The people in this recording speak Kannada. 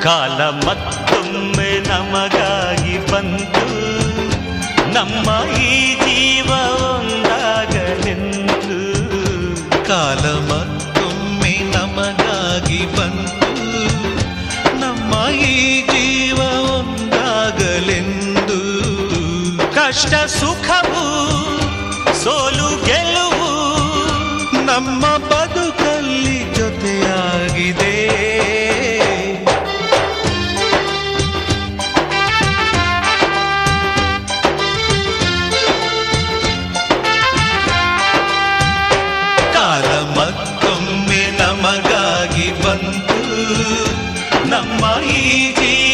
ಕಾಲ ಮತ್ತೊಮ್ಮೆ ನಮಗಾಗಿ ಬಂತು, ನಮ್ಮ ಈ ಜೀವ ಒಂದಾಗಲೆಂದು. ಕಾಲ ಮತ್ತೊಮ್ಮೆ ನಮಗಾಗಿ ಬಂತು, ನಮ್ಮ ಈ ಜೀವ ಒಂದಾಗಲೆಂದು. ಕಷ್ಟ ಸುಖವು ಸೋಲು ಗೆಲುವು ನಮ್ಮ ಬದುಕಲ್ಲಿ ಜೊತೆಯಾಗಿದೆ. ಕಾಲ ಮತ್ತೊಮ್ಮೆ ನಮಗಾಗಿ ಬಂತು, ನಮ್ಮ ಈ ಜೀವ